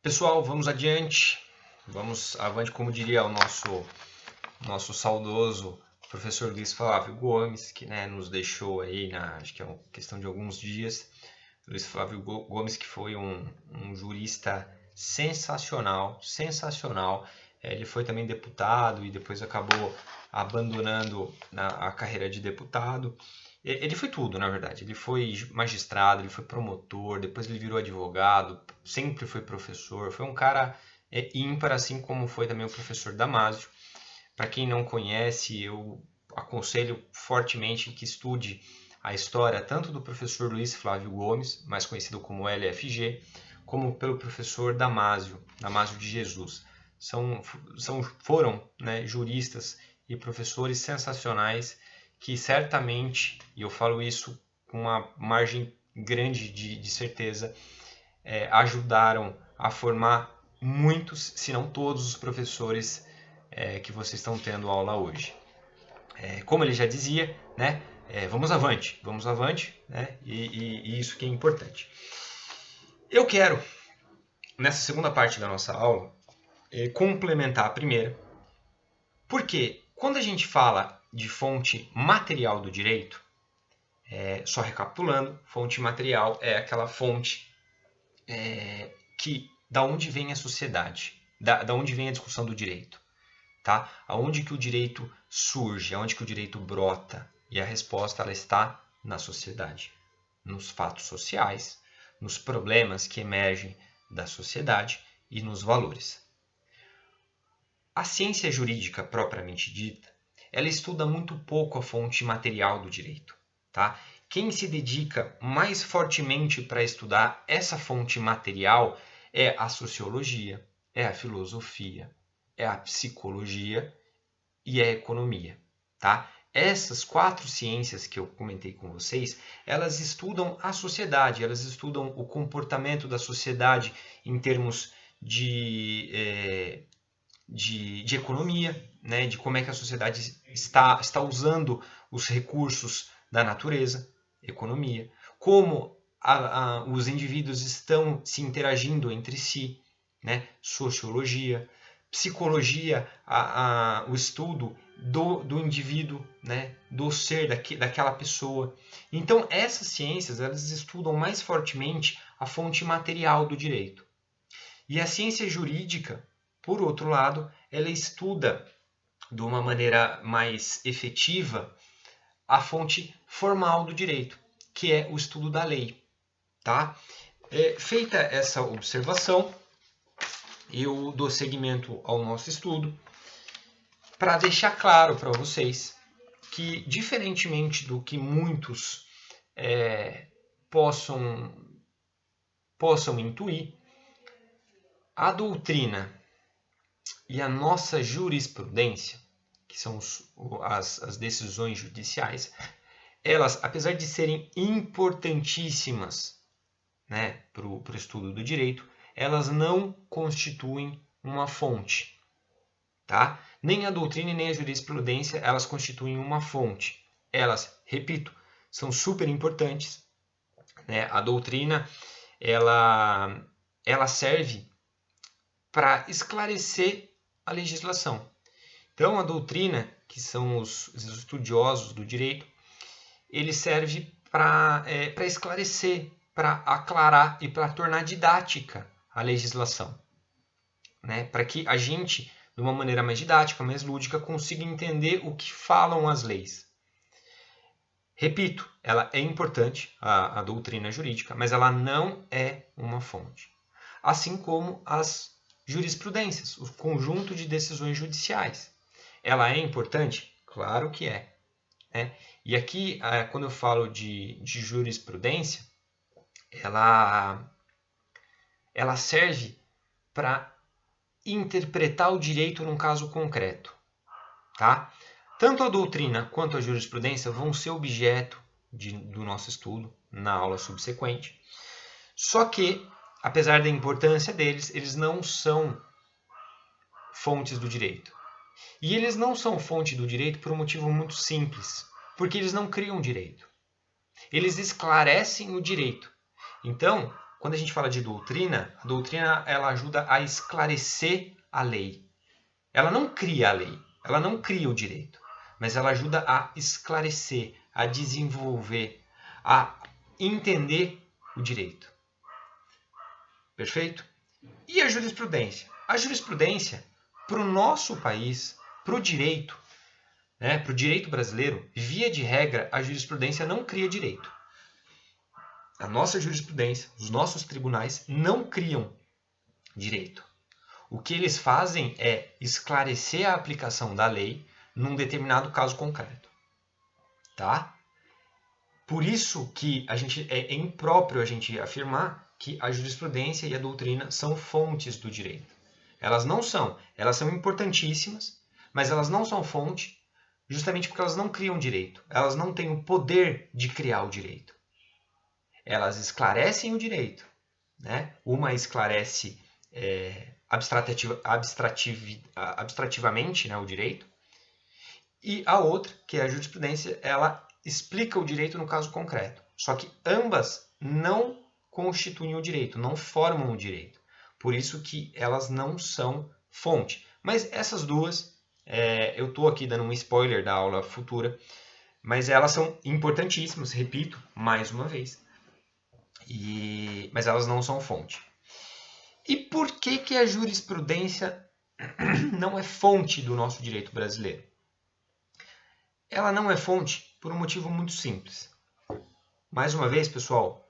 Pessoal, vamos adiante. Vamos avante, como diria o nosso saudoso professor Luiz Flávio Gomes, que nos deixou aí, acho que é uma questão de alguns dias. Luiz Flávio Gomes, que foi um jurista sensacional, sensacional. Ele foi também deputado e depois acabou abandonando a carreira de deputado. Ele foi tudo, na verdade. Ele foi magistrado, ele foi promotor, depois ele virou advogado, sempre foi professor. Foi um cara ímpar, assim como foi também o professor Damásio. Para quem não conhece, eu aconselho fortemente que estude a história tanto do professor Luiz Flávio Gomes, mais conhecido como LFG, como pelo professor Damásio de Jesus. Foram juristas e professores sensacionais que certamente, e eu falo isso com uma margem grande de certeza, ajudaram a formar muitos, se não todos os professores que vocês estão tendo aula hoje. Como ele já dizia, vamos avante, né? E isso que é importante. Eu quero, nessa segunda parte da nossa aula, complementar a primeira, porque quando a gente fala de fonte material do direito, só recapitulando, fonte material é aquela fonte que da onde vem a sociedade, da onde vem a discussão do direito, tá? Aonde que o direito surge, aonde que o direito brota, e a resposta ela está na sociedade, nos fatos sociais, nos problemas que emergem da sociedade e nos valores. A ciência jurídica propriamente dita, ela estuda muito pouco a fonte material do direito, tá? Quem se dedica mais fortemente para estudar essa fonte material é a sociologia, é a filosofia, é a psicologia e a economia, tá? Essas 4 ciências que eu comentei com vocês, elas estudam a sociedade, elas estudam o comportamento da sociedade em termos de economia, né? De como é que a sociedade está usando os recursos da natureza, economia, como os indivíduos estão se interagindo entre si, né? Sociologia, psicologia, o estudo do indivíduo, né? Do ser daquela pessoa. Então, essas ciências elas estudam mais fortemente a fonte material do direito. E a ciência jurídica, por outro lado, ela estuda de uma maneira mais efetiva a fonte formal do direito, que é o estudo da lei. Tá? Feita essa observação, eu dou seguimento ao nosso estudo para deixar claro para vocês que, diferentemente do que muitos possam intuir, a doutrina e a nossa jurisprudência, que são as decisões judiciais, elas, apesar de serem importantíssimas para o estudo do direito, elas não constituem uma fonte. Tá? Nem a doutrina e nem a jurisprudência elas constituem uma fonte. Elas, repito, são super importantes. Né? A doutrina ela serve para esclarecer a legislação. Então, a doutrina, que são os estudiosos do direito, ele serve para esclarecer, para aclarar e para tornar didática a legislação. Né? Para que a gente, de uma maneira mais didática, mais lúdica, consiga entender o que falam as leis. Repito, ela é importante, a doutrina jurídica, mas ela não é uma fonte. Assim como as jurisprudências, o conjunto de decisões judiciais. Ela é importante? Claro que é. E aqui, quando eu falo de jurisprudência, ela serve para interpretar o direito num caso concreto. Tá? Tanto a doutrina quanto a jurisprudência vão ser objeto do nosso estudo na aula subsequente. Só que, apesar da importância deles, eles não são fontes do direito. E eles não são fonte do direito por um motivo muito simples, porque eles não criam direito. Eles esclarecem o direito. Então, quando a gente fala de doutrina, a doutrina ela ajuda a esclarecer a lei. Ela não cria a lei, ela não cria o direito, mas ela ajuda a esclarecer, a desenvolver, a entender o direito. Perfeito? E a jurisprudência? A jurisprudência, para o nosso país, para o direito, né, para o direito brasileiro, via de regra, a jurisprudência não cria direito. A nossa jurisprudência, os nossos tribunais não criam direito. O que eles fazem é esclarecer a aplicação da lei num determinado caso concreto. Tá? Por isso que é impróprio a gente afirmar que a jurisprudência e a doutrina são fontes do direito. Elas não são. Elas são importantíssimas, mas elas não são fonte justamente porque elas não criam direito. Elas não têm o poder de criar o direito. Elas esclarecem o direito. Né? Uma esclarece abstrativamente, né, o direito, e a outra, que é a jurisprudência, ela explica o direito no caso concreto. Só que ambas não constituem o direito, não formam o direito. Por isso que elas não são fonte. Mas essas duas, eu estou aqui dando um spoiler da aula futura, mas elas são importantíssimas, repito, mais uma vez. Mas elas não são fonte. E por que a jurisprudência não é fonte do nosso direito brasileiro? Ela não é fonte por um motivo muito simples. Mais uma vez, pessoal,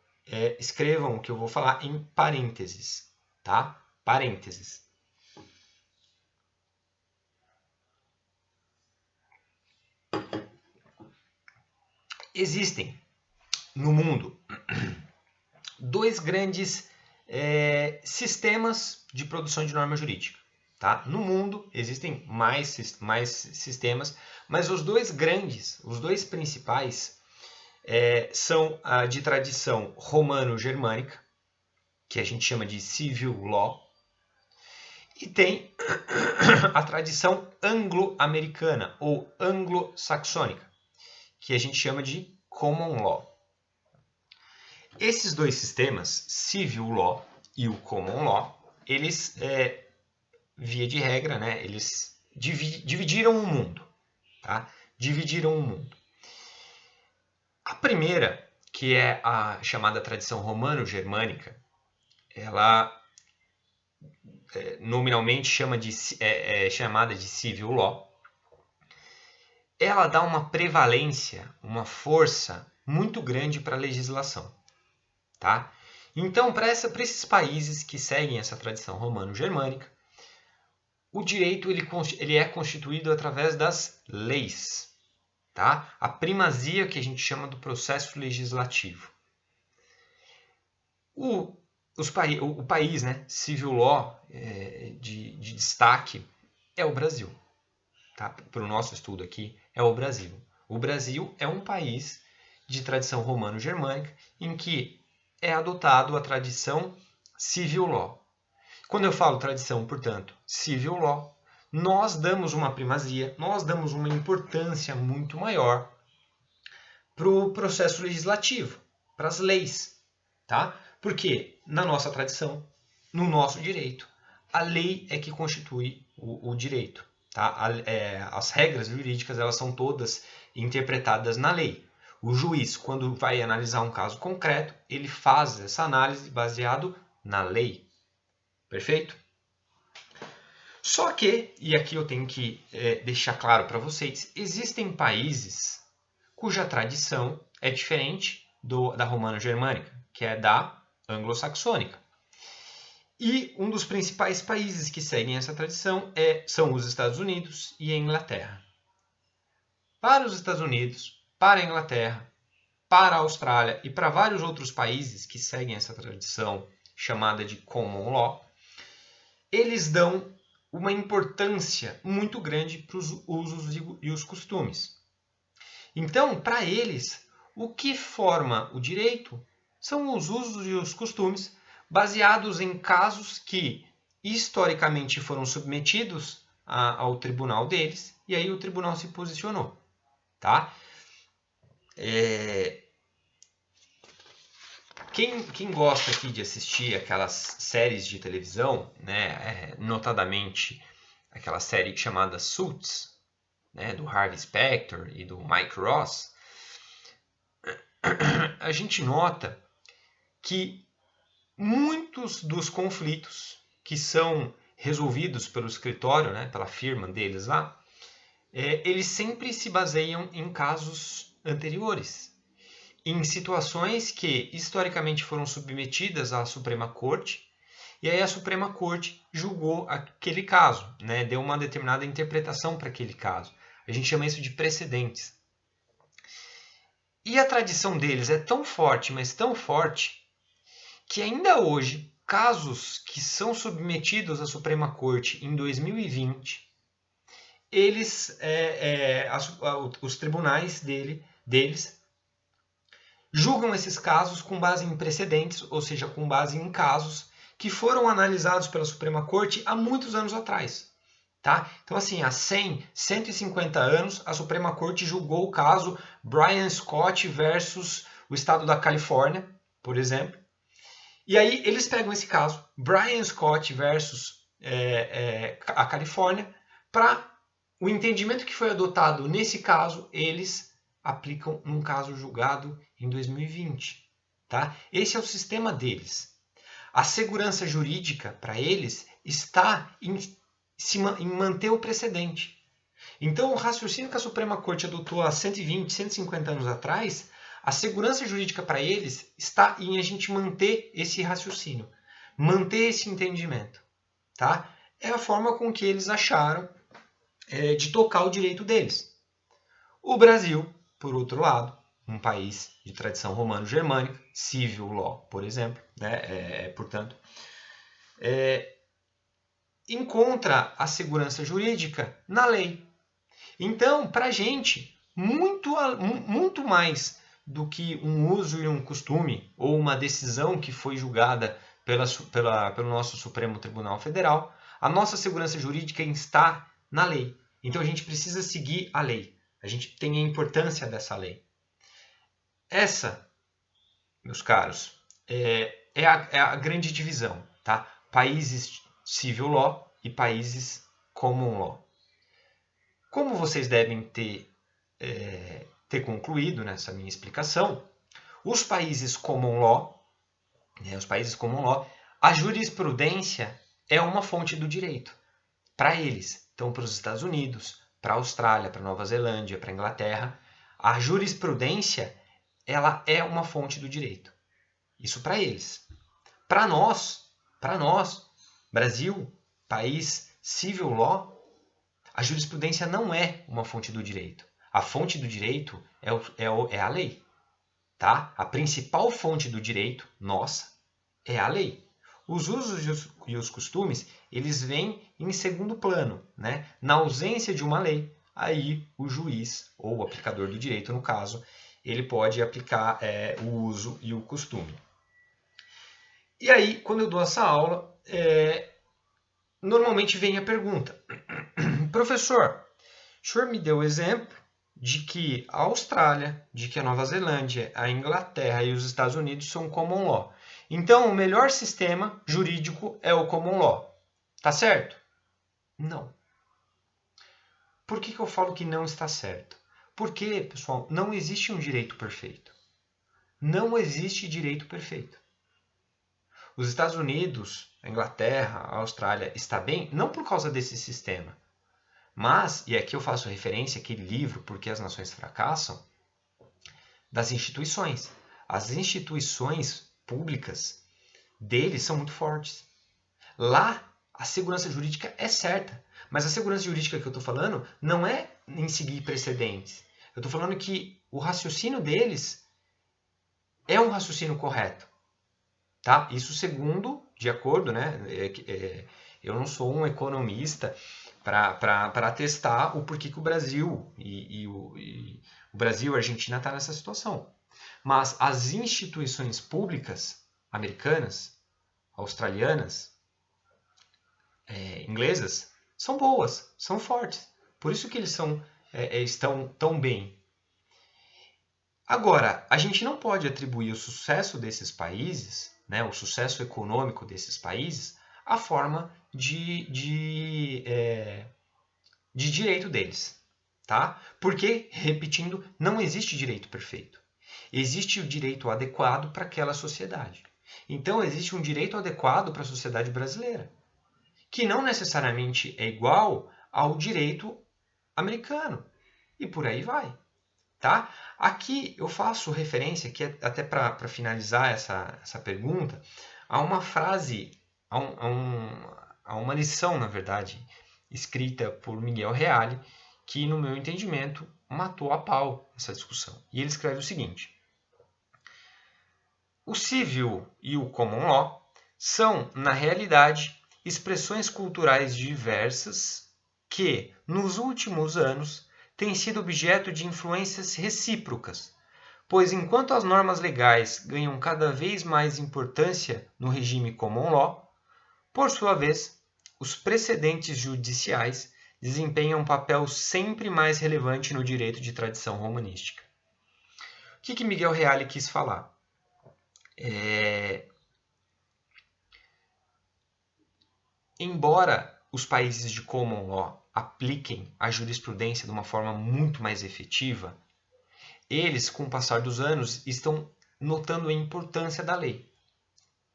escrevam o que eu vou falar em parênteses, tá? Parênteses. Existem no mundo dois grandes sistemas de produção de norma jurídica. Tá? No mundo existem mais sistemas, mas os dois grandes, os dois principais, são a de tradição romano-germânica, que a gente chama de civil law, e tem a tradição anglo-americana ou anglo-saxônica, que a gente chama de common law. Esses dois sistemas, civil law e o common law, eles, via de regra, né, eles dividiram o mundo. Tá? Dividiram o mundo. A primeira, que é a chamada tradição romano-germânica, ela nominalmente chamada de civil law. Ela dá uma prevalência, uma força muito grande para a legislação. Tá? Então, para esses países que seguem essa tradição romano-germânica, o direito ele é constituído através das leis. Tá? A primazia que a gente chama do processo legislativo. O país, né, civil law de destaque é o Brasil. Tá? Para o nosso estudo aqui, é o Brasil. O Brasil é um país de tradição romano-germânica em que é adotado a tradição civil law. Quando eu falo tradição, portanto, civil law, nós damos uma primazia, nós damos uma importância muito maior para o processo legislativo, para as leis. Tá? Porque na nossa tradição, no nosso direito, a lei é que constitui o direito. Tá? As regras jurídicas elas são todas interpretadas na lei. O juiz, quando vai analisar um caso concreto, ele faz essa análise baseado na lei. Perfeito? Só que, e aqui eu tenho que deixar claro para vocês, existem países cuja tradição é diferente da romano-germânica, que é da anglo-saxônica. E um dos principais países que seguem essa tradição são os Estados Unidos e a Inglaterra. Para os Estados Unidos, para a Inglaterra, para a Austrália e para vários outros países que seguem essa tradição chamada de common law, eles dão uma importância muito grande para os usos e os costumes. Então, para eles, o que forma o direito são os usos e os costumes baseados em casos que historicamente foram submetidos ao tribunal deles, e aí o tribunal se posicionou. Tá? Quem gosta aqui de assistir aquelas séries de televisão, né, notadamente aquela série chamada Suits, né, do Harvey Specter e do Mike Ross, a gente nota que muitos dos conflitos que são resolvidos pelo escritório, né, pela firma deles lá, eles sempre se baseiam em casos anteriores, em situações que historicamente foram submetidas à Suprema Corte, e aí a Suprema Corte julgou aquele caso, né, deu uma determinada interpretação para aquele caso. A gente chama isso de precedentes. E a tradição deles é tão forte, mas tão forte, que ainda hoje, casos que são submetidos à Suprema Corte em 2020, eles, os tribunais deles julgam esses casos com base em precedentes, ou seja, com base em casos que foram analisados pela Suprema Corte há muitos anos atrás. Tá? Então, assim, há 100, 150 anos, a Suprema Corte julgou o caso Brian Scott versus o estado da Califórnia, por exemplo. E aí eles pegam esse caso, Brian Scott versus a Califórnia, para o entendimento que foi adotado nesse caso, eles aplicam num caso julgado em 2020. Tá? Esse é o sistema deles. A segurança jurídica para eles está em manter o precedente. Então, o raciocínio que a Suprema Corte adotou há 120, 150 anos atrás, a segurança jurídica para eles está em a gente manter esse raciocínio, manter esse entendimento. Tá? É a forma com que eles acharam de tocar o direito deles. O Brasil, por outro lado, um país de tradição romano-germânica, civil law, por exemplo, né? Portanto, encontra a segurança jurídica na lei. Então, para a gente, muito mais do que um uso e um costume ou uma decisão que foi julgada pelo nosso Supremo Tribunal Federal, a nossa segurança jurídica está na lei. Então, a gente precisa seguir a lei. A gente tem a importância dessa lei. Essa, meus caros, é a grande divisão. Tá? Países civil law e países common law. Como vocês devem ter concluído nessa minha explicação, os países common law, a jurisprudência é uma fonte do direito para eles. Então, para os Estados Unidos, para a Austrália, para a Nova Zelândia, para a Inglaterra, a jurisprudência ela é uma fonte do direito. Isso para eles. Para nós, Brasil, país civil law, a jurisprudência não é uma fonte do direito. A fonte do direito é a lei. Tá? A principal fonte do direito, nossa, é a lei. Os usos e os costumes, eles vêm em segundo plano. Né? Na ausência de uma lei, aí o juiz, ou o aplicador do direito, no caso, ele pode aplicar o uso e o costume. E aí, quando eu dou essa aula, normalmente vem a pergunta: professor, o senhor me deu o exemplo de que a Austrália, de que a Nova Zelândia, a Inglaterra e os Estados Unidos são common law. Então, o melhor sistema jurídico é o common law. Tá certo? Não. Por que eu falo que não está certo? Porque, pessoal, não existe um direito perfeito. Não existe direito perfeito. Os Estados Unidos, a Inglaterra, a Austrália está bem não por causa desse sistema. Mas, e aqui eu faço referência àquele livro Por que as Nações Fracassam, das instituições. As instituições públicas deles são muito fortes. Lá, a segurança jurídica é certa. Mas a segurança jurídica que eu estou falando não é em seguir precedentes. Eu estou falando que o raciocínio deles é um raciocínio correto. Tá? Isso segundo, de acordo, né? Eu não sou um economista para atestar o porquê que o Brasil o Brasil e a Argentina estão nessa situação. Mas as instituições públicas americanas, australianas, inglesas, são boas, são fortes. Por isso que eles estão tão bem. Agora, a gente não pode atribuir o sucesso desses países, né, o sucesso econômico desses países, à forma de direito deles. Tá? Porque, repetindo, não existe direito perfeito. Existe o direito adequado para aquela sociedade. Então, existe um direito adequado para a sociedade brasileira, que não necessariamente é igual ao direito americano. E por aí vai. Tá? Aqui eu faço referência, aqui até para finalizar essa pergunta, a uma frase, a uma lição, na verdade, escrita por Miguel Reale, que, no meu entendimento, matou a pau essa discussão. E ele escreve o seguinte: o civil e o common law são, na realidade, expressões culturais diversas que, nos últimos anos, têm sido objeto de influências recíprocas, pois enquanto as normas legais ganham cada vez mais importância no regime common law, por sua vez, os precedentes judiciais desempenham um papel sempre mais relevante no direito de tradição romanística. O que Miguel Reale quis falar? Embora os países de common law apliquem a jurisprudência de uma forma muito mais efetiva, eles, com o passar dos anos, estão notando a importância da lei.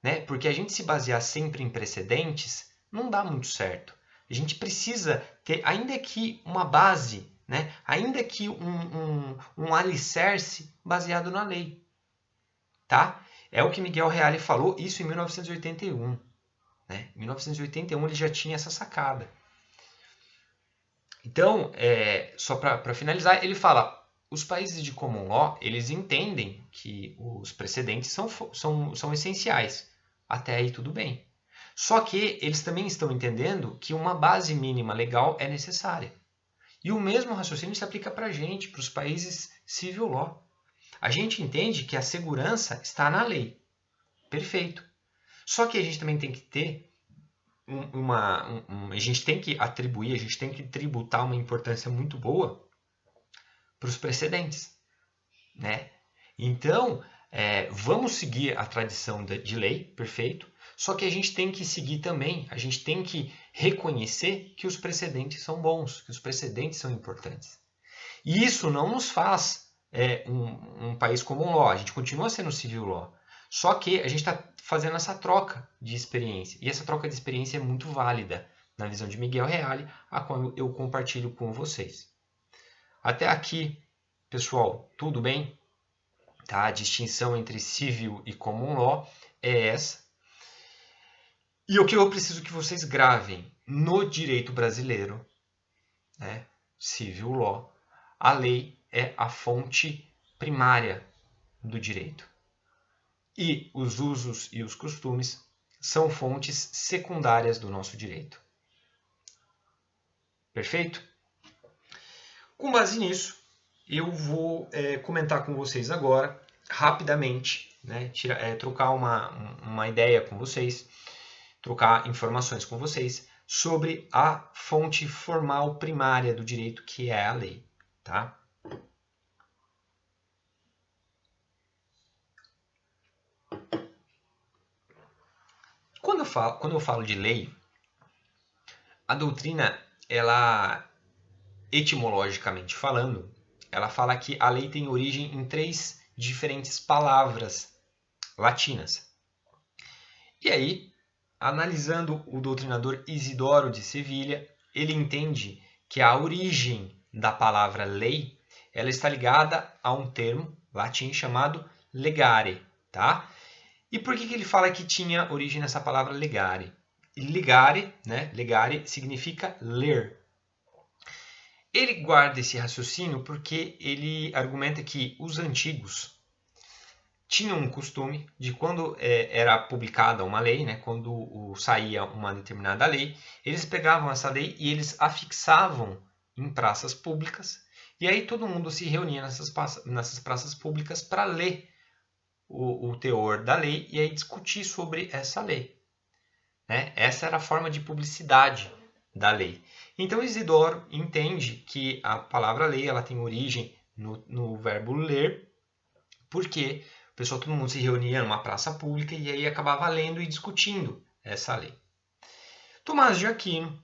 Né? Porque a gente se basear sempre em precedentes não dá muito certo. A gente precisa ter, ainda que uma base, né? Ainda que um alicerce baseado na lei. Tá? É o que Miguel Reale falou, isso em 1981. Né? Em 1981 ele já tinha essa sacada. Então, só para finalizar, ele fala, os países de common law, eles entendem que os precedentes são essenciais. Até aí tudo bem. Só que eles também estão entendendo que uma base mínima legal é necessária. E o mesmo raciocínio se aplica para a gente, para os países civil law. A gente entende que a segurança está na lei. Perfeito. Só que a gente também tem que ter a gente tem que atribuir, a gente tem que tributar uma importância muito boa para os precedentes. Né? Então, vamos seguir a tradição de lei, perfeito, só que a gente tem que seguir também, a gente tem que reconhecer que os precedentes são bons, que os precedentes são importantes. E isso não nos faz um país common law, a gente continua sendo civil law, só que a gente está fazendo essa troca de experiência, e essa troca de experiência é muito válida, na visão de Miguel Reale, a qual eu compartilho com vocês. Até aqui, pessoal, tudo bem? Tá? A distinção entre civil e common law é essa. E o que eu preciso que vocês gravem no direito brasileiro, né, civil law, a lei é a fonte primária do direito. E os usos e os costumes são fontes secundárias do nosso direito. Perfeito? Com base nisso, eu vou comentar com vocês agora, rapidamente, né, trocar uma ideia com vocês, trocar informações com vocês sobre a fonte formal primária do direito, que é a lei. Tá? Quando eu falo de lei, a doutrina, ela, etimologicamente falando, ela fala que a lei tem origem em 3 diferentes palavras latinas. E aí, analisando o doutrinador Isidoro de Sevilha, ele entende que a origem da palavra lei, ela está ligada a um termo latim chamado legare, tá? E por que ele fala que tinha origem nessa palavra legare? Legare, né? Legare significa ler. Ele guarda esse raciocínio porque ele argumenta que os antigos tinham um costume de quando era publicada uma lei, né, quando saía uma determinada lei, eles pegavam essa lei e eles afixavam em praças públicas, e aí todo mundo se reunia nessas praças públicas para ler o teor da lei e aí discutir sobre essa lei. Né? Essa era a forma de publicidade da lei. Então Isidoro entende que a palavra lei ela tem origem no verbo ler, porque o pessoal, todo mundo se reunia numa praça pública e aí acabava lendo e discutindo essa lei. Tomás de Aquino,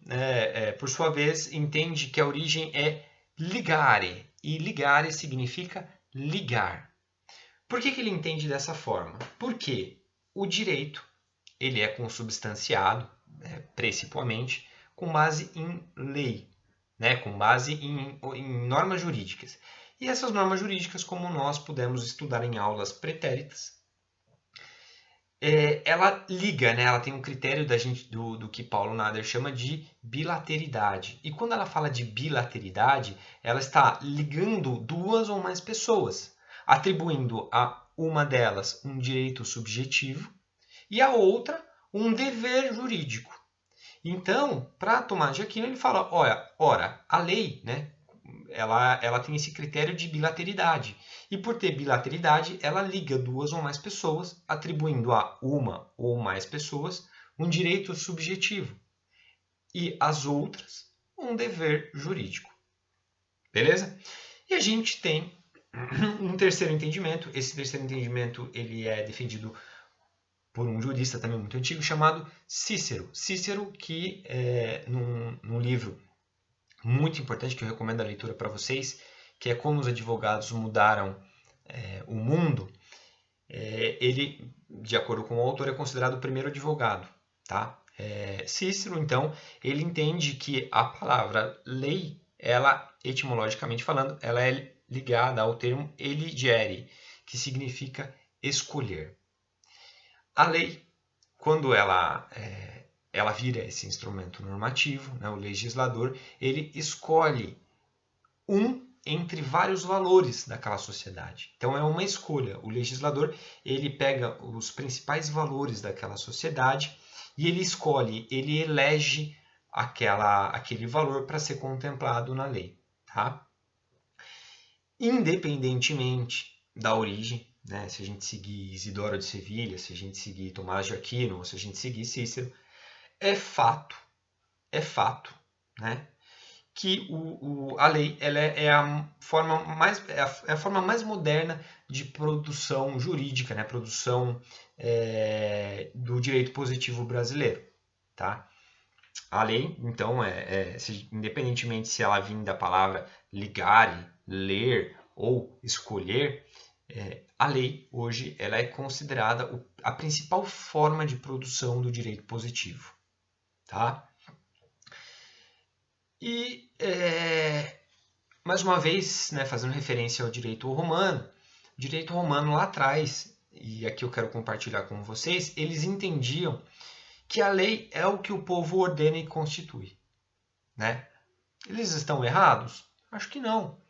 por sua vez, entende que a origem é ligare, e ligare significa ligar. Por que ele entende dessa forma? Porque o direito ele é consubstanciado, principalmente, com base em lei, com base em normas jurídicas. E essas normas jurídicas, como nós pudemos estudar em aulas pretéritas, ela liga, ela tem um critério do que Paulo Nader chama de bilateridade. E quando ela fala de bilateridade, ela está ligando duas ou mais pessoas, atribuindo a uma delas um direito subjetivo e a outra um dever jurídico. Então, para Tomás de Aquino, ele fala, ora, a lei, ela tem esse critério de bilateridade. E por ter bilateridade, ela liga duas ou mais pessoas, atribuindo a uma ou mais pessoas um direito subjetivo e às outras um dever jurídico. Beleza? E a gente tem um terceiro entendimento. Esse terceiro entendimento ele é defendido por um jurista também muito antigo chamado Cícero. Cícero, que num livro muito importante que eu recomendo a leitura para vocês, que é Como os Advogados Mudaram o Mundo, ele, de acordo com o autor, é considerado o primeiro advogado. Tá? Cícero, então, ele entende que a palavra lei, ela, etimologicamente falando, ela é ligada ao termo eligere, que significa escolher. A lei, quando ela vira esse instrumento normativo, o legislador, ele escolhe um entre vários valores daquela sociedade. Então é uma escolha. O legislador ele pega os principais valores daquela sociedade e ele escolhe, ele elege aquele valor para ser contemplado na lei. Tá? Independentemente da origem, se a gente seguir Isidoro de Sevilha, se a gente seguir Tomás de Aquino, ou se a gente seguir Cícero, é fato, que a lei ela é a forma mais moderna de produção jurídica, produção do direito positivo brasileiro. Tá? A lei, então, independentemente se ela vem da palavra ligare, ler ou escolher, a lei hoje ela é considerada a principal forma de produção do direito positivo. Tá? E, mais uma vez, fazendo referência ao direito romano lá atrás, e aqui eu quero compartilhar com vocês, eles entendiam que a lei é o que o povo ordena e constitui. Eles estão errados? Acho que não.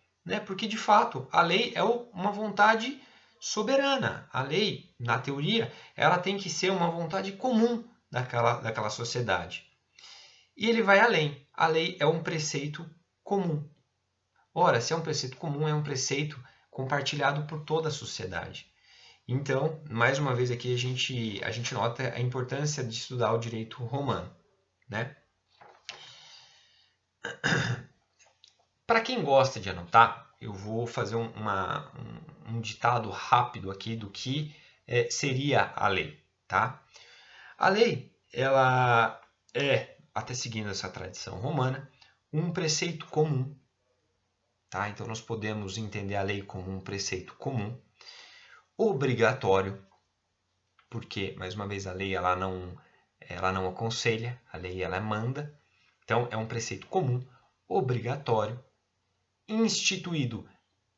Porque, de fato, a lei é uma vontade soberana. A lei, na teoria, ela tem que ser uma vontade comum daquela sociedade. E ele vai além. A lei é um preceito comum. Ora, se é um preceito comum, é um preceito compartilhado por toda a sociedade. Então, mais uma vez aqui a gente nota a importância de estudar o direito romano. Para quem gosta de anotar, eu vou fazer um ditado rápido aqui do que seria a lei. Tá? A lei, ela é, até seguindo essa tradição romana, um preceito comum. Tá? Então, nós podemos entender a lei como um preceito comum, obrigatório, porque, mais uma vez, a lei ela não aconselha, a lei ela manda. Então, é um preceito comum, obrigatório, instituído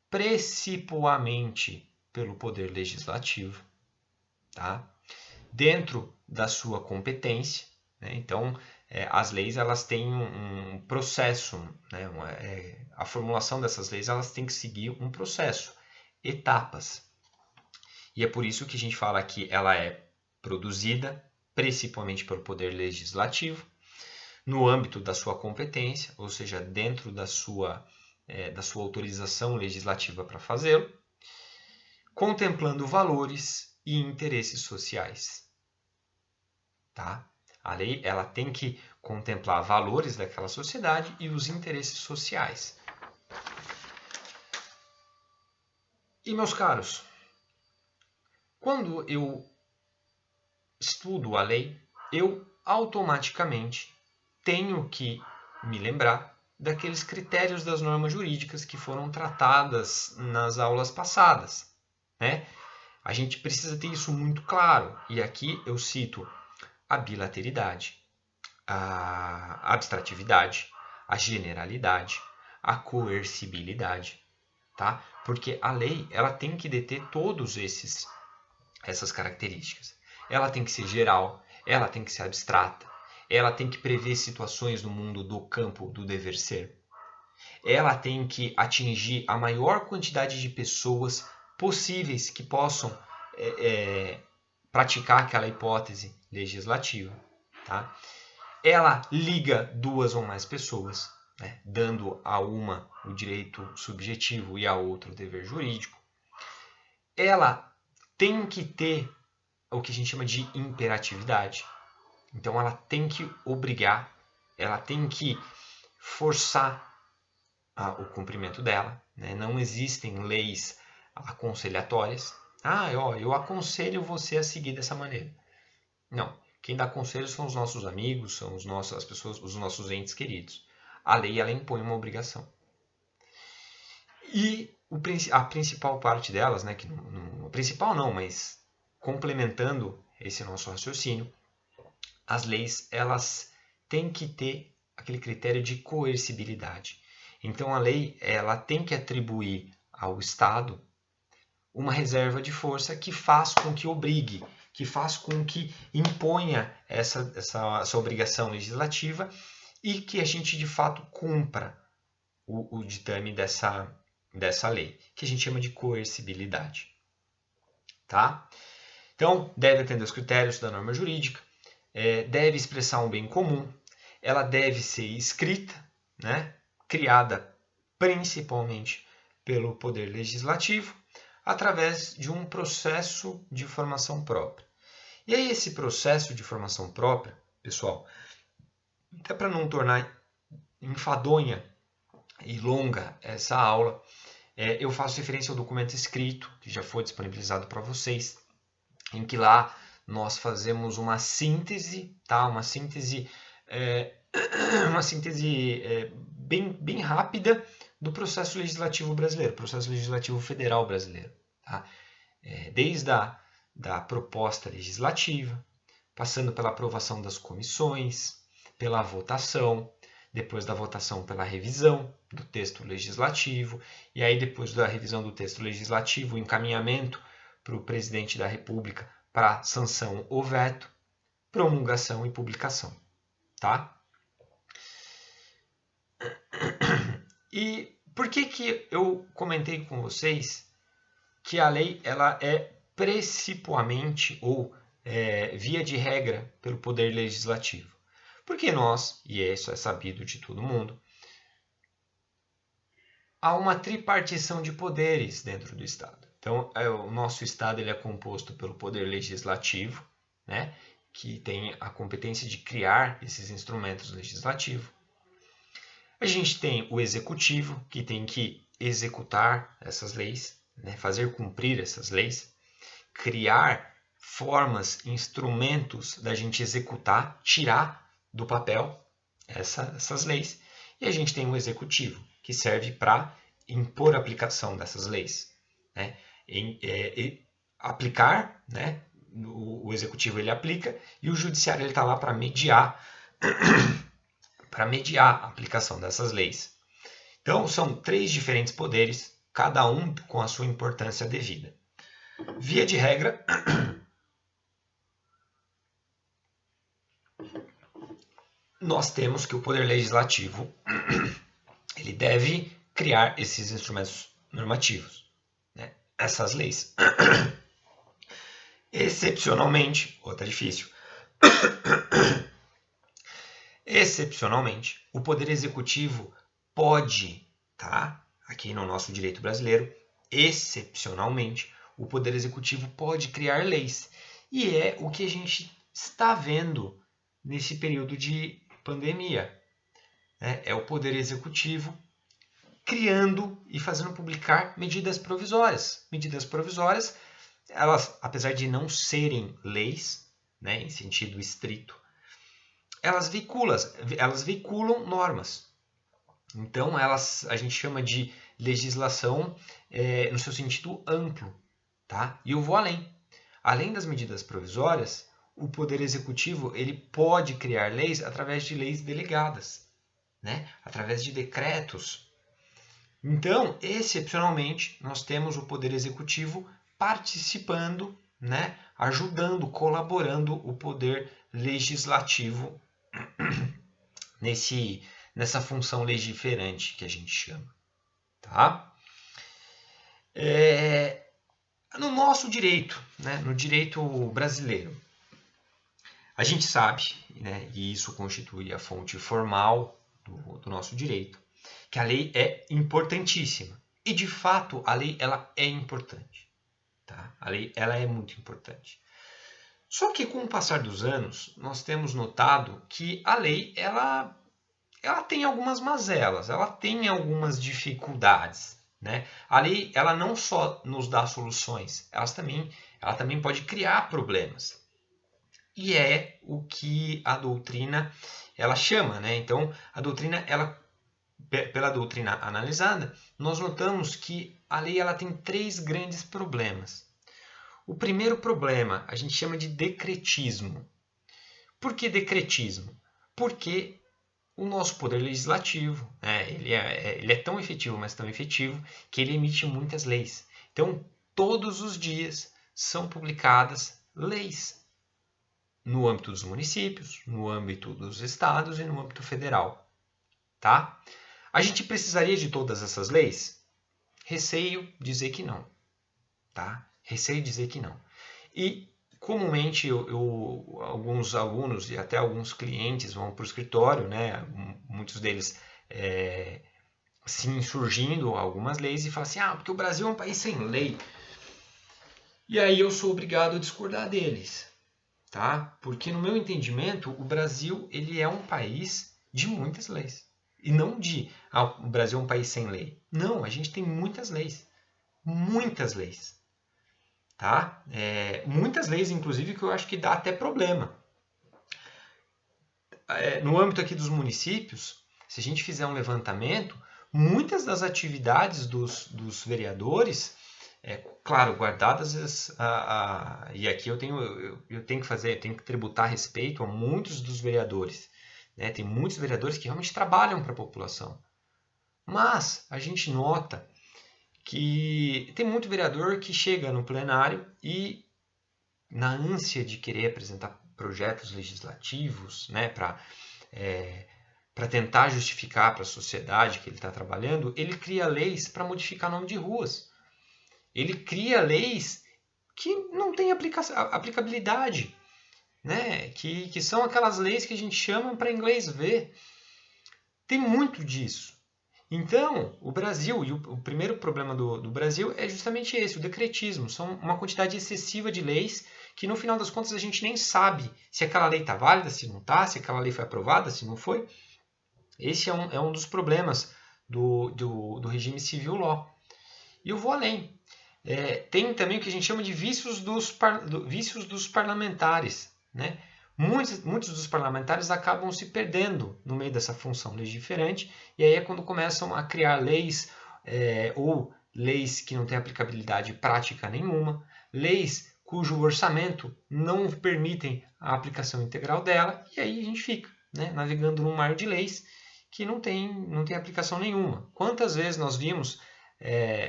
precipuamente pelo Poder Legislativo, tá? Dentro da sua competência. Então, as leis elas têm um processo, a formulação dessas leis elas têm que seguir um processo, etapas. E é por isso que a gente fala que ela é produzida principalmente pelo Poder Legislativo, no âmbito da sua competência, ou seja, dentro da sua autorização legislativa para fazê-lo, contemplando valores e interesses sociais. Tá? A lei ela tem que contemplar valores daquela sociedade e os interesses sociais. E, meus caros, quando eu estudo a lei, eu automaticamente tenho que me lembrar daqueles critérios das normas jurídicas que foram tratadas nas aulas passadas, né? A gente precisa ter isso muito claro. E aqui eu cito a bilateralidade, a abstratividade, a generalidade, a coercibilidade, tá? Porque a lei, ela tem que deter todos essas características. Ela tem que ser geral, ela tem que ser abstrata, ela tem que prever situações no mundo do campo do dever ser. Ela tem que atingir a maior quantidade de pessoas possíveis que possam praticar aquela hipótese legislativa, tá? Ela liga duas ou mais pessoas, né, dando a uma o direito subjetivo e a outra o dever jurídico. Ela tem que ter o que a gente chama de imperatividade. Então ela tem que obrigar, ela tem que forçar o cumprimento dela, né? Não existem leis aconselhatórias. Eu aconselho você a seguir dessa maneira. Não. Quem dá conselho são os nossos amigos, são as pessoas, os nossos entes queridos. A lei, ela impõe uma obrigação. E a principal parte delas, né, que principal não, mas complementando esse nosso raciocínio, as leis, elas têm que ter aquele critério de coercibilidade. Então a lei, ela tem que atribuir ao Estado uma reserva de força que faz com que obrigue, que faz com que imponha essa obrigação legislativa e que a gente de fato cumpra o ditame dessa lei, que a gente chama de coercibilidade. Tá? Então, deve atender os critérios da norma jurídica, deve expressar um bem comum, ela deve ser escrita, né, criada principalmente pelo Poder Legislativo, através de um processo de formação própria. E aí esse processo de formação própria, pessoal, até para não tornar enfadonha e longa essa aula, eu faço referência ao documento escrito, que já foi disponibilizado para vocês, em que lá nós fazemos uma síntese, tá? Uma síntese bem rápida do processo legislativo brasileiro, processo legislativo federal brasileiro. Tá? Desde da proposta legislativa, passando pela aprovação das comissões, pela votação, depois da votação pela revisão do texto legislativo, e aí depois da revisão do texto legislativo, o encaminhamento para o presidente da República para sanção ou veto, promulgação e publicação. Tá? E por que eu comentei com vocês que a lei ela é principalmente ou via de regra pelo Poder Legislativo? Porque nós, e isso é sabido de todo mundo, há uma tripartição de poderes dentro do Estado. Então, o nosso Estado ele é composto pelo Poder Legislativo, né, que tem a competência de criar esses instrumentos legislativos. A gente tem o Executivo, que tem que executar essas leis, né, fazer cumprir essas leis, criar formas, instrumentos da gente executar, tirar do papel essas leis. E a gente tem o Executivo, que serve para impor a aplicação dessas leis. Né? Aplicar, né? O Executivo ele aplica e o Judiciário está lá para mediar a aplicação dessas leis. Então, são 3 diferentes poderes, cada um com a sua importância devida. Via de regra, nós temos que o Poder Legislativo ele deve criar esses instrumentos normativos, né? Essas leis. Excepcionalmente, outra difícil. Excepcionalmente, o Poder Executivo pode, tá? Aqui no nosso direito brasileiro, excepcionalmente, o Poder Executivo pode criar leis. E é o que a gente está vendo nesse período de pandemia. É o Poder Executivo criando e fazendo publicar medidas provisórias. Medidas provisórias elas, apesar de não serem leis, né, em sentido estrito, elas veiculam normas. Então, a gente chama de legislação no seu sentido amplo. Tá? E eu vou além. Além das medidas provisórias, o Poder Executivo ele pode criar leis através de leis delegadas, né? Através de decretos. Então, excepcionalmente, nós temos o Poder Executivo participando, né? Ajudando, colaborando o Poder Legislativo nessa função legiferante que a gente chama. Tá? No nosso direito, né, no direito brasileiro, a gente sabe, né, e isso constitui a fonte formal do nosso direito, que a lei é importantíssima. E, de fato, a lei ela é importante. Tá? A lei ela é muito importante. Só que, com o passar dos anos, nós temos notado que a lei ela tem algumas mazelas, ela tem algumas dificuldades. Né? A lei ela não só nos dá soluções, ela também pode criar problemas. E é o que a doutrina ela chama. Né? Então, a doutrina, pela doutrina analisada, nós notamos que a lei ela tem 3 grandes problemas. O primeiro problema a gente chama de decretismo. Por que decretismo? Porque o nosso poder legislativo, ele é tão efetivo, mas tão efetivo, que ele emite muitas leis. Então, todos os dias são publicadas leis no âmbito dos municípios, no âmbito dos estados e no âmbito federal. Tá? A gente precisaria de todas essas leis? Receio dizer que não. Tá? Receio dizer que não. E comumente alguns alunos e até alguns clientes vão para o escritório, né? Muitos deles se insurgindo algumas leis e falam assim, porque o Brasil é um país sem lei. E aí eu sou obrigado a discordar deles, tá? Porque no meu entendimento o Brasil ele é um país de muitas leis. E não o Brasil é um país sem lei. Não, a gente tem muitas leis. Muitas leis. Tá? Muitas leis, inclusive, que eu acho que dá até problema. No âmbito aqui dos municípios, se a gente fizer um levantamento, muitas das atividades dos vereadores, claro, guardadas e aqui eu tenho que tributar respeito a muitos dos vereadores. Né? Tem muitos vereadores que realmente trabalham para a população. Mas a gente nota que tem muito vereador que chega no plenário e, na ânsia de querer apresentar projetos legislativos, né, para tentar justificar para a sociedade que ele está trabalhando, ele cria leis para modificar nome de ruas. Ele cria leis que não têm aplicabilidade, né, que são aquelas leis que a gente chama para inglês ver. Tem muito disso. Então, o Brasil, e o primeiro problema do Brasil é justamente esse, o decretismo. São uma quantidade excessiva de leis que, no final das contas, a gente nem sabe se aquela lei está válida, se não está, se aquela lei foi aprovada, se não foi. Esse é um dos problemas do regime civil law. E eu vou além. Tem também o que a gente chama de vícios dos parlamentares. Né? Muitos dos parlamentares acabam se perdendo no meio dessa função legiferante, e aí é quando começam a criar leis ou leis que não têm aplicabilidade prática nenhuma, leis cujo orçamento não permitem a aplicação integral dela, e aí a gente fica, né, navegando num mar de leis que não tem aplicação nenhuma. Quantas vezes nós vimos,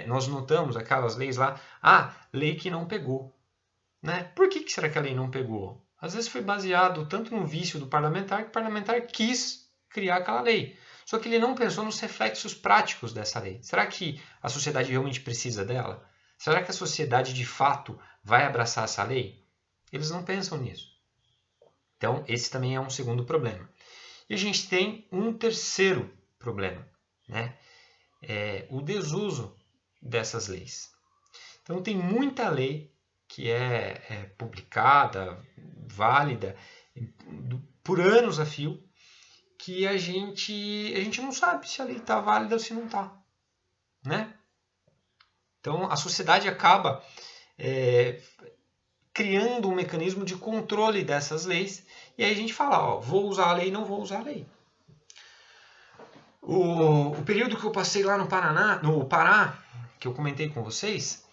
nós notamos aquelas leis lá, lei que não pegou. Né? Por que será que a lei não pegou? Às vezes foi baseado tanto no vício do parlamentar que o parlamentar quis criar aquela lei. Só que ele não pensou nos reflexos práticos dessa lei. Será que a sociedade realmente precisa dela? Será que a sociedade de fato vai abraçar essa lei? Eles não pensam nisso. Então, esse também é um segundo problema. E a gente tem um terceiro problema, né? O desuso dessas leis. Então, tem muita lei que é publicada, válida, por anos a fio, que a gente não sabe se a lei está válida ou se não está. Né? Então, a sociedade acaba criando um mecanismo de controle dessas leis, e aí a gente fala, ó, vou usar a lei, não vou usar a lei. O período que eu passei lá no Pará, que eu comentei com vocês,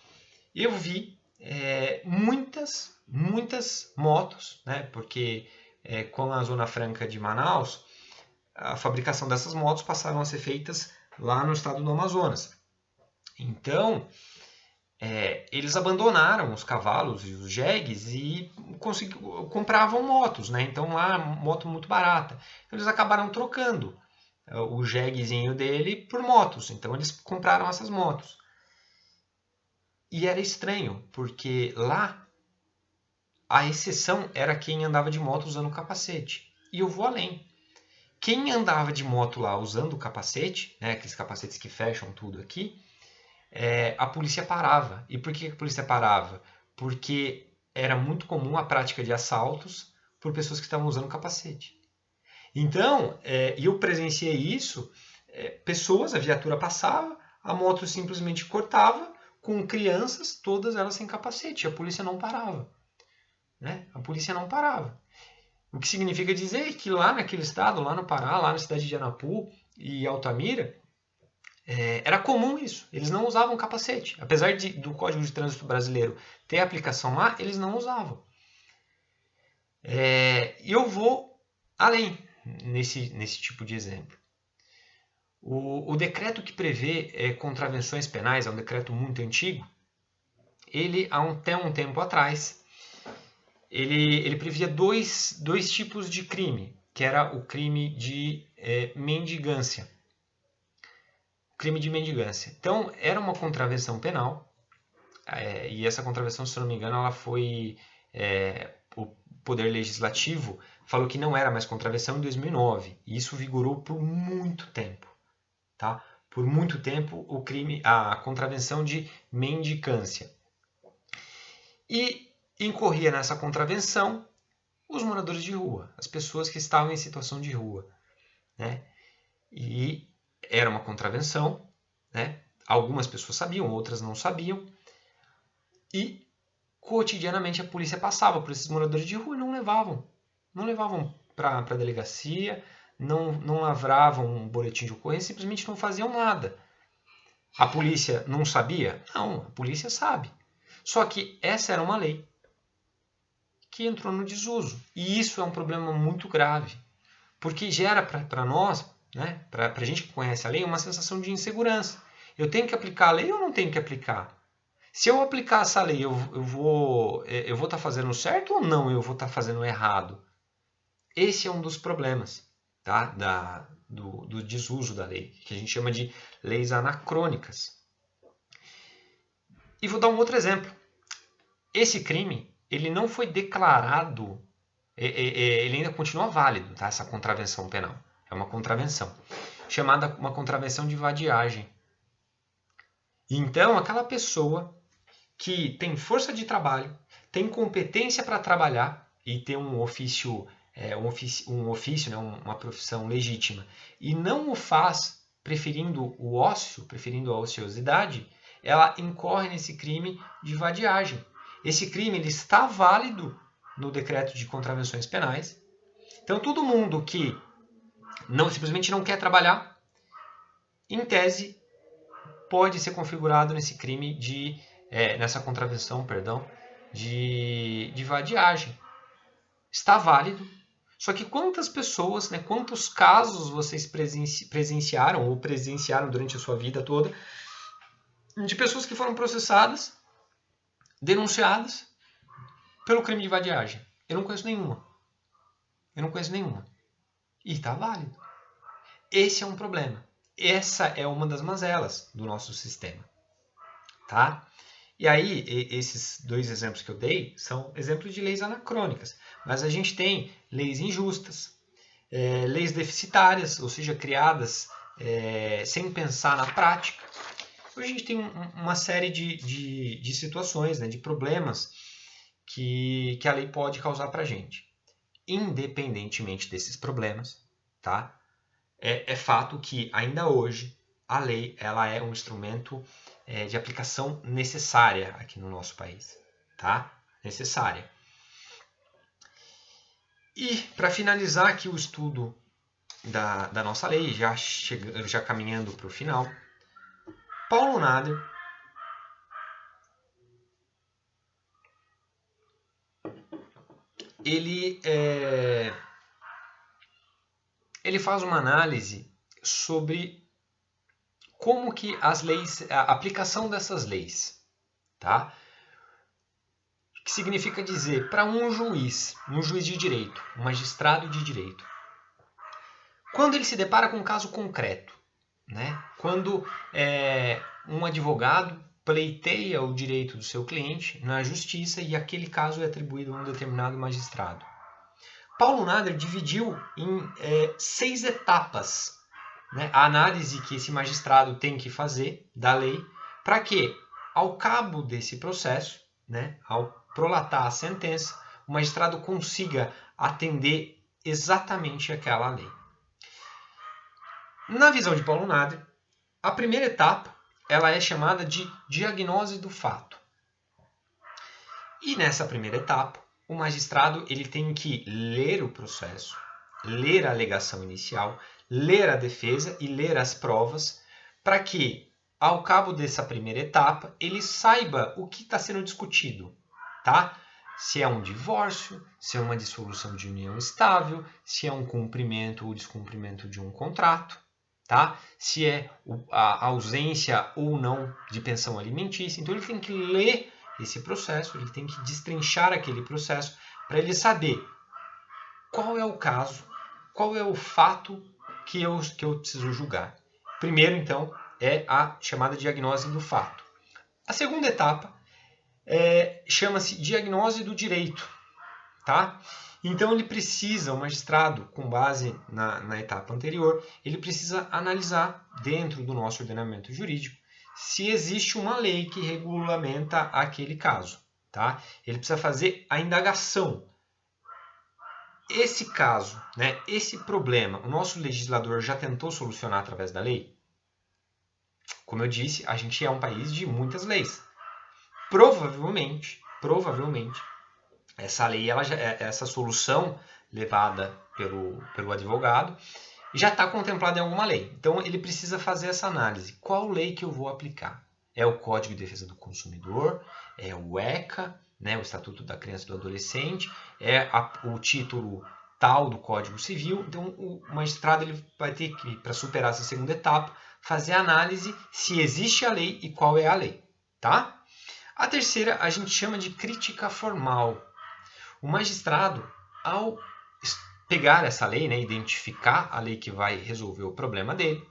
eu vi muitas motos, né? Porque com a Zona Franca de Manaus, a fabricação dessas motos passaram a ser feitas lá no estado do Amazonas. Então, eles abandonaram os cavalos e os jegues e compravam motos, né? Então lá, moto muito barata. Então, eles acabaram trocando o jeguezinho dele por motos. Então eles compraram essas motos. E era estranho, porque lá a exceção era quem andava de moto usando capacete. E eu vou além. Quem andava de moto lá usando o capacete, né, aqueles capacetes que fecham tudo aqui, a polícia parava. E por que a polícia parava? Porque era muito comum a prática de assaltos por pessoas que estavam usando capacete. Então, eu presenciei isso, pessoas, a viatura passava, a moto simplesmente cortava, com crianças, todas elas sem capacete, a polícia não parava. Né? A polícia não parava. O que significa dizer que lá naquele estado, lá no Pará, lá na cidade de Anapu e Altamira, era comum isso. Eles não usavam capacete. Apesar do Código de Trânsito Brasileiro ter aplicação lá, eles não usavam. E eu vou além nesse tipo de exemplo. O decreto que prevê contravenções penais é um decreto muito antigo. Ele, até um tempo atrás, ele previa dois tipos de crime, que era o crime de mendigância. O crime de mendigância. Então, era uma contravenção penal, e essa contravenção, se não me engano, ela foi... o Poder Legislativo falou que não era mais contravenção em 2009, e isso vigorou por muito tempo. Tá? Por muito tempo, a contravenção de mendicância. E incorria nessa contravenção os moradores de rua, as pessoas que estavam em situação de rua. Né? E era uma contravenção, né? Algumas pessoas sabiam, outras não sabiam, e cotidianamente a polícia passava por esses moradores de rua e não levavam para a delegacia, não lavravam um boletim de ocorrência, simplesmente não faziam nada. A polícia não sabia? Não, a polícia sabe. Só que essa era uma lei que entrou no desuso. E isso é um problema muito grave, porque gera para nós, né, para a gente que conhece a lei, uma sensação de insegurança. Eu tenho que aplicar a lei ou não tenho que aplicar? Se eu aplicar essa lei, eu vou estar fazendo certo ou não eu vou estar fazendo errado? Esse é um dos problemas, tá? do desuso da lei, que a gente chama de leis anacrônicas. E vou dar um outro exemplo. Esse crime, ele não foi declarado, ele ainda continua válido, tá? Essa contravenção penal. É uma contravenção, chamada uma contravenção de vadiagem. Então, aquela pessoa que tem força de trabalho, tem competência para trabalhar e tem um ofício, né, uma profissão legítima, e não o faz preferindo o ócio, preferindo a ociosidade, ela incorre nesse crime de vadiagem. Esse crime ele está válido no decreto de contravenções penais. Então, todo mundo que simplesmente não quer trabalhar, em tese, pode ser configurado nesse crime nessa contravenção, de vadiagem. Está válido. Só que quantas pessoas, né, quantos casos vocês presenciaram ou presenciaram durante a sua vida toda de pessoas que foram processadas, denunciadas pelo crime de vadiagem? Eu não conheço nenhuma. E está válido. Esse é um problema. Essa é uma das mazelas do nosso sistema. Tá? E aí, esses dois exemplos que eu dei são exemplos de leis anacrônicas. Mas a gente tem leis injustas, leis deficitárias, ou seja, criadas sem pensar na prática. Hoje a gente tem uma série de situações, né, de problemas que a lei pode causar para a gente. Independentemente desses problemas, tá? É fato que ainda hoje a lei ela é um instrumento de aplicação necessária aqui no nosso país, tá? Necessária. E para finalizar aqui o estudo da nossa lei, já caminhando para o final, Paulo Nader ele faz uma análise sobre como que as leis, a aplicação dessas leis, tá? Que significa dizer para um juiz de direito, um magistrado de direito, quando ele se depara com um caso concreto, né? Quando um advogado pleiteia o direito do seu cliente na justiça e aquele caso é atribuído a um determinado magistrado. Paulo Nader dividiu em 6 etapas, né, a análise que esse magistrado tem que fazer da lei para que, ao cabo desse processo, né, ao prolatar a sentença, o magistrado consiga atender exatamente aquela lei. Na visão de Paulo Nader, a primeira etapa ela é chamada de diagnose do fato. E nessa primeira etapa, o magistrado ele tem que ler o processo, ler a alegação inicial, ler a defesa e ler as provas, para que, ao cabo dessa primeira etapa, ele saiba o que está sendo discutido, tá? Se é um divórcio, se é uma dissolução de união estável, se é um cumprimento ou descumprimento de um contrato, tá? Se é a ausência ou não de pensão alimentícia. Então ele tem que ler esse processo, ele tem que destrinchar aquele processo para ele saber qual é o caso, qual é o fato que eu preciso julgar. Primeiro, então, é a chamada diagnose do fato. A segunda etapa chama-se diagnose do direito, tá? Então ele precisa, o magistrado, com base na etapa anterior, ele precisa analisar dentro do nosso ordenamento jurídico se existe uma lei que regulamenta aquele caso, tá? Ele precisa fazer a indagação. Esse caso, né, esse problema, o nosso legislador já tentou solucionar através da lei? Como eu disse, a gente é um país de muitas leis. Provavelmente, essa lei, essa solução levada pelo advogado já está contemplada em alguma lei. Então ele precisa fazer essa análise. Qual lei que eu vou aplicar? É o Código de Defesa do Consumidor? É o ECA, né, o Estatuto da Criança e do Adolescente? É o título tal do Código Civil? Então o magistrado ele vai ter que, para superar essa segunda etapa, fazer a análise se existe a lei e qual é a lei, tá? A terceira a gente chama de crítica formal. O magistrado, ao pegar essa lei, né, identificar a lei que vai resolver o problema dele,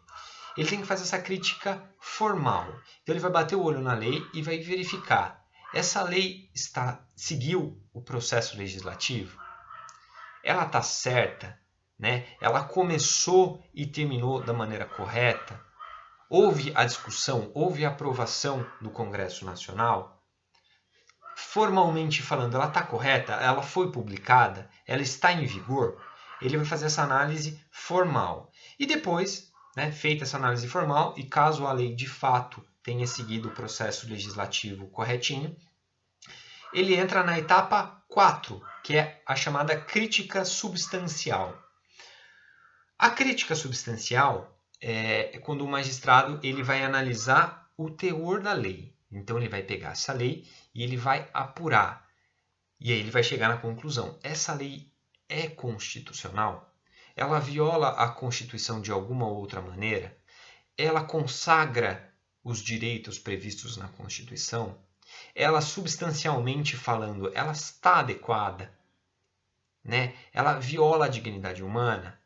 ele tem que fazer essa crítica formal. Então ele vai bater o olho na lei e vai verificar: essa lei seguiu o processo legislativo? Ela está certa? Né? Ela começou e terminou da maneira correta? Houve a discussão, houve a aprovação do Congresso Nacional? Formalmente falando, ela está correta? Ela foi publicada? Ela está em vigor? Ele vai fazer essa análise formal. E depois, né, feita essa análise formal, e caso a lei de fato tenha seguido o processo legislativo corretinho, ele entra na etapa 4, que é a chamada crítica substancial. A crítica substancial é quando o magistrado ele vai analisar o teor da lei. Então ele vai pegar essa lei e ele vai apurar. E aí ele vai chegar na conclusão: essa lei é constitucional? Ela viola a Constituição de alguma outra maneira? Ela consagra os direitos previstos na Constituição? Ela, substancialmente falando, ela está adequada? Né? Ela viola a dignidade humana?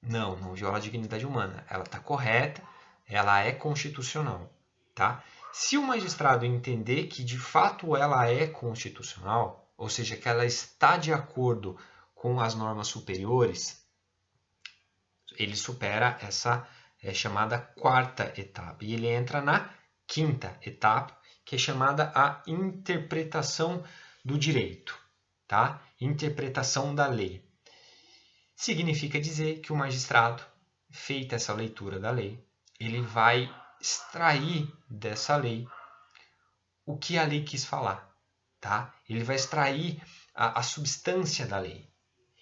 Não, não viola a dignidade humana. Ela está correta, ela é constitucional. Tá? Se o magistrado entender que de fato ela é constitucional, ou seja, que ela está de acordo com as normas superiores, ele supera essa chamada quarta etapa. E ele entra na quinta etapa, que é chamada a interpretação do direito, tá? Interpretação da lei. Significa dizer que o magistrado, feita essa leitura da lei, ele vai extrair dessa lei o que a lei quis falar, tá? Ele vai extrair a substância da lei.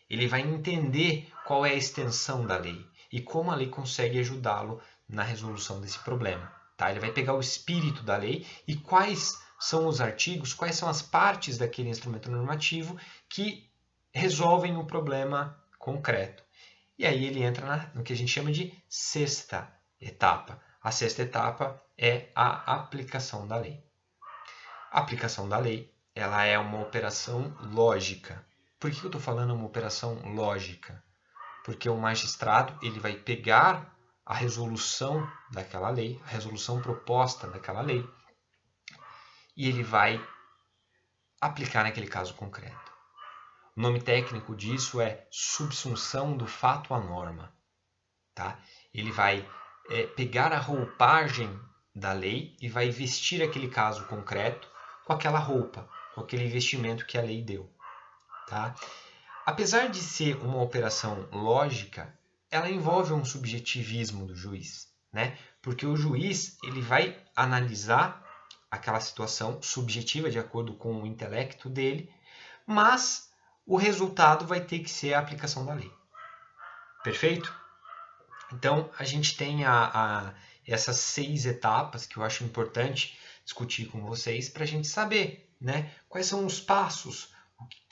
Ele vai entender qual é a extensão da lei e como a lei consegue ajudá-lo na resolução desse problema, tá? Ele vai pegar o espírito da lei e quais são os artigos, quais são as partes daquele instrumento normativo que resolvem o problema concreto. E aí ele entra no que a gente chama de sexta etapa. A sexta etapa é a aplicação da lei. A aplicação da lei, ela é uma operação lógica. Por que eu estou falando uma operação lógica? Porque o magistrado ele vai pegar a resolução daquela lei, a resolução proposta daquela lei, e ele vai aplicar naquele caso concreto. O nome técnico disso é subsunção do fato à norma. Tá? Ele vai pegar a roupagem da lei e vai vestir aquele caso concreto com aquela roupa, com aquele vestimento que a lei deu. Tá? Apesar de ser uma operação lógica, ela envolve um subjetivismo do juiz, né? Porque o juiz ele vai analisar aquela situação subjetiva de acordo com o intelecto dele, mas o resultado vai ter que ser a aplicação da lei. Perfeito? Então, a gente tem essas 6 etapas que eu acho importante discutir com vocês para a gente saber, né? Quais são os passos,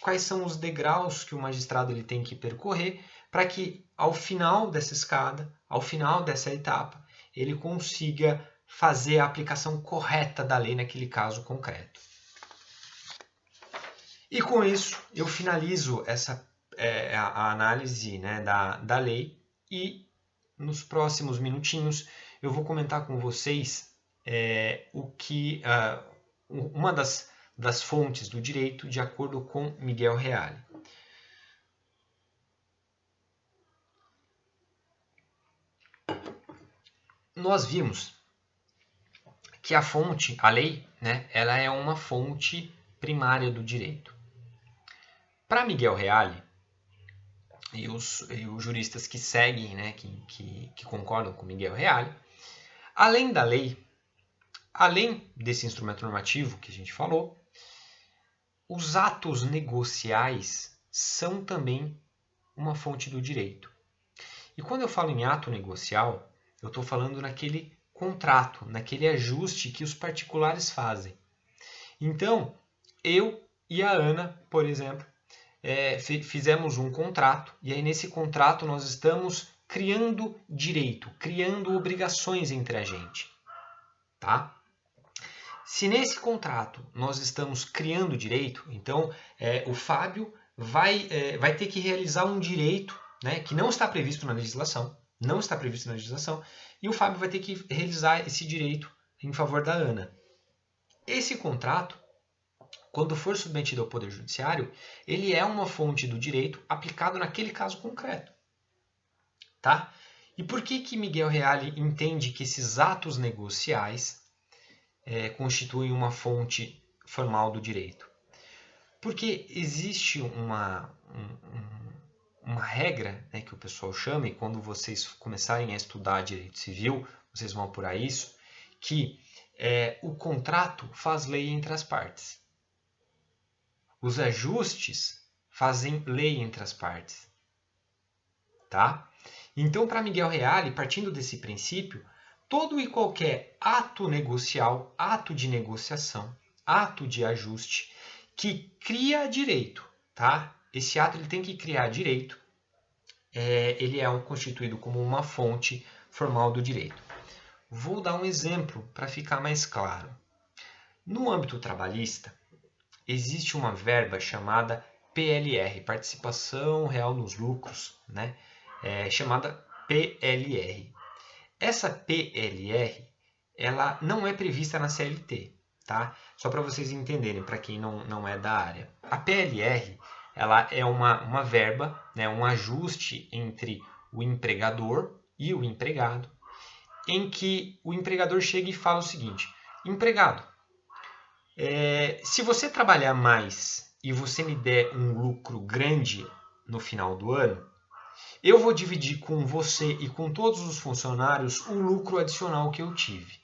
quais são os degraus que o magistrado ele tem que percorrer para que, ao final dessa escada, ao final dessa etapa, ele consiga fazer a aplicação correta da lei naquele caso concreto. E com isso, eu finalizo a análise, né, da lei e nos próximos minutinhos eu vou comentar com vocês uma das fontes do direito de acordo com Miguel Reale. Nós vimos que a lei, né, ela é uma fonte primária do direito. Para Miguel Reale, e os juristas que seguem, né, que concordam com Miguel Reale, além da lei, além desse instrumento normativo que a gente falou, os atos negociais são também uma fonte do direito. E quando eu falo em ato negocial, eu estou falando naquele contrato, naquele ajuste que os particulares fazem. Então, eu e a Ana, por exemplo, fizemos um contrato, e aí nesse contrato nós estamos criando direito, criando obrigações entre a gente. Tá? Se nesse contrato nós estamos criando direito, então o Fábio vai ter que realizar um direito, né, que não está previsto na legislação, e o Fábio vai ter que realizar esse direito em favor da Ana. Esse contrato, quando for submetido ao Poder Judiciário, ele é uma fonte do direito aplicado naquele caso concreto. Tá? E por que Miguel Reale entende que esses atos negociais constituem uma fonte formal do direito? Porque existe uma regra, né, que o pessoal chama, e quando vocês começarem a estudar direito civil, vocês vão apurar isso, que o contrato faz lei entre as partes. Os ajustes fazem lei entre as partes. Tá? Então, para Miguel Reale, partindo desse princípio, todo e qualquer ato negocial, ato de negociação, ato de ajuste, que cria direito, tá? Esse ato ele tem que criar direito, ele é constituído como uma fonte formal do direito. Vou dar um exemplo para ficar mais claro. No âmbito trabalhista, existe uma verba chamada PLR, Participação Real nos Lucros, né? Chamada PLR. Essa PLR, ela não é prevista na CLT, tá? Só para vocês entenderem, para quem não é da área. A PLR, ela é uma verba, né, um ajuste entre o empregador e o empregado, em que o empregador chega e fala o seguinte: empregado, se você trabalhar mais e você me der um lucro grande no final do ano, eu vou dividir com você e com todos os funcionários o lucro adicional que eu tive.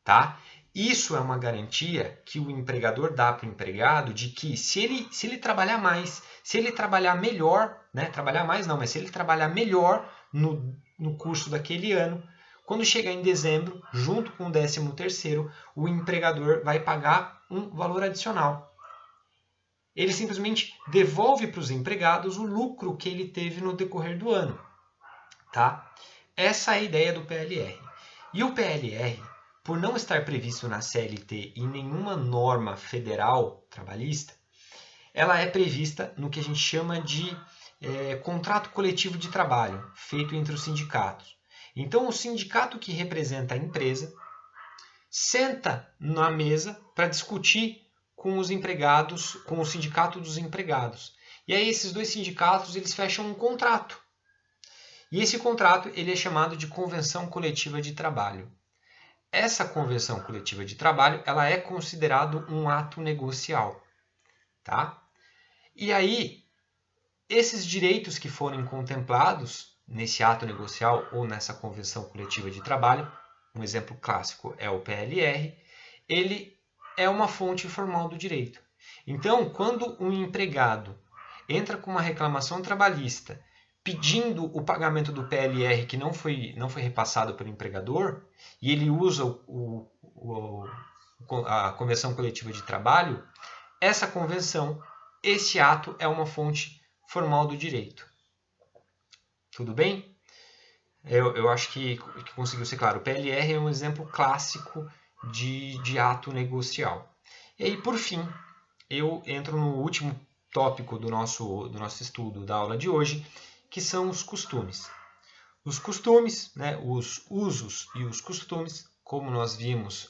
Tá? Isso é uma garantia que o empregador dá para o empregado de que se ele trabalhar mais, se ele trabalhar melhor, né? Trabalhar mais não, mas se ele trabalhar melhor no curso daquele ano, quando chegar em dezembro, junto com o 13º, o empregador vai pagar um valor adicional. Ele simplesmente devolve para os empregados o lucro que ele teve no decorrer do ano. Tá? Essa é a ideia do PLR. E o PLR, por não estar previsto na CLT e nenhuma norma federal trabalhista, ela é prevista no que a gente chama de contrato coletivo de trabalho, feito entre os sindicatos. Então, o sindicato que representa a empresa senta na mesa para discutir com os empregados, com o sindicato dos empregados. E aí esses dois sindicatos eles fecham um contrato. E esse contrato ele é chamado de convenção coletiva de trabalho. Essa convenção coletiva de trabalho ela é considerado um ato negocial. Tá? E aí, esses direitos que forem contemplados nesse ato negocial ou nessa convenção coletiva de trabalho, um exemplo clássico é o PLR, ele é uma fonte formal do direito. Então, quando um empregado entra com uma reclamação trabalhista pedindo o pagamento do PLR que não foi repassado pelo empregador, e ele usa a convenção coletiva de trabalho, essa convenção, esse ato é uma fonte formal do direito. Tudo bem? Eu acho que conseguiu ser claro. O PLR é um exemplo clássico de ato negocial. E aí, por fim, eu entro no último tópico do nosso estudo da aula de hoje, que são os costumes. Os costumes, né, os usos e os costumes, como nós vimos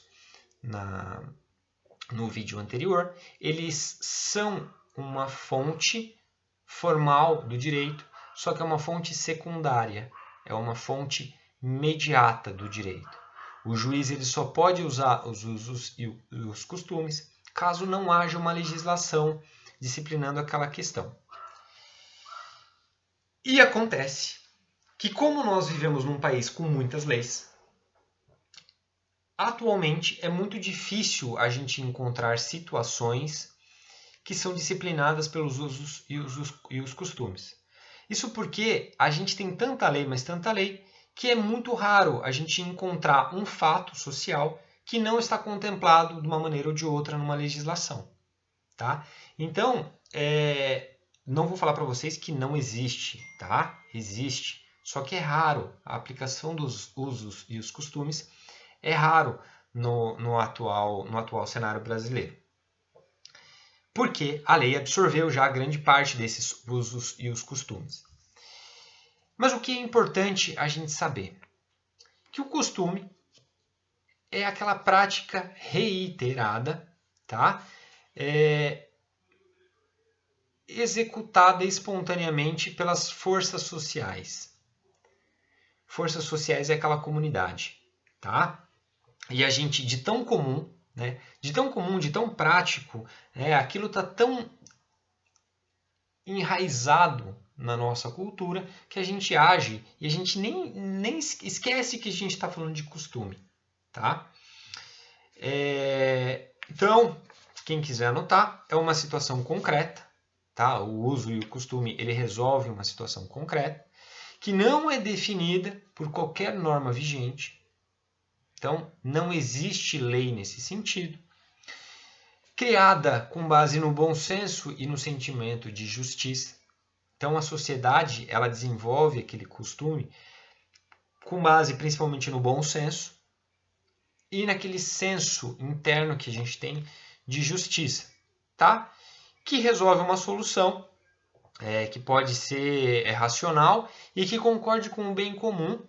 no vídeo anterior, eles são uma fonte formal do direito, só que é uma fonte secundária, é uma fonte mediata do direito. O juiz ele só pode usar os usos e os costumes caso não haja uma legislação disciplinando aquela questão. E acontece que, como nós vivemos num país com muitas leis, atualmente é muito difícil a gente encontrar situações que são disciplinadas pelos usos e os costumes. Isso porque a gente tem tanta lei, mas tanta lei, que é muito raro a gente encontrar um fato social que não está contemplado de uma maneira ou de outra numa legislação. Tá? Então, não vou falar para vocês que não existe, tá? Existe, só que é raro. A aplicação dos usos e os costumes é raro no atual cenário brasileiro. Porque a lei absorveu já grande parte desses usos e os costumes. Mas o que é importante a gente saber? Que o costume é aquela prática reiterada, tá? Executada espontaneamente pelas forças sociais. Forças sociais é aquela comunidade, tá? E a gente, de tão comum, né? De tão prático, aquilo está tão enraizado na nossa cultura que a gente age e a gente nem esquece que a gente está falando de costume, tá? Então, quem quiser anotar, é uma situação concreta, tá? O uso e o costume ele resolve uma situação concreta que não é definida por qualquer norma vigente. Então, não existe lei nesse sentido. Criada com base no bom senso e no sentimento de justiça. Então, a sociedade ela desenvolve aquele costume com base principalmente no bom senso e naquele senso interno que a gente tem de justiça, tá? Que resolve uma solução que pode ser racional e que concorde com o bem comum.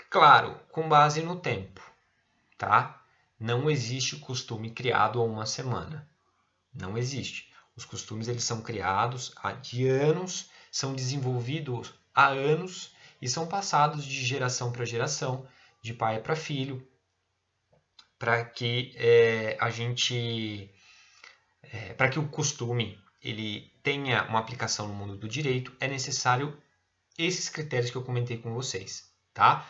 Claro, com base no tempo, tá? Não existe costume criado há uma semana. Não existe. Os costumes eles são criados há anos, são desenvolvidos há anos e são passados de geração para geração, de pai para filho, para que para que o costume ele tenha uma aplicação no mundo do direito, é necessário esses critérios que eu comentei com vocês, tá?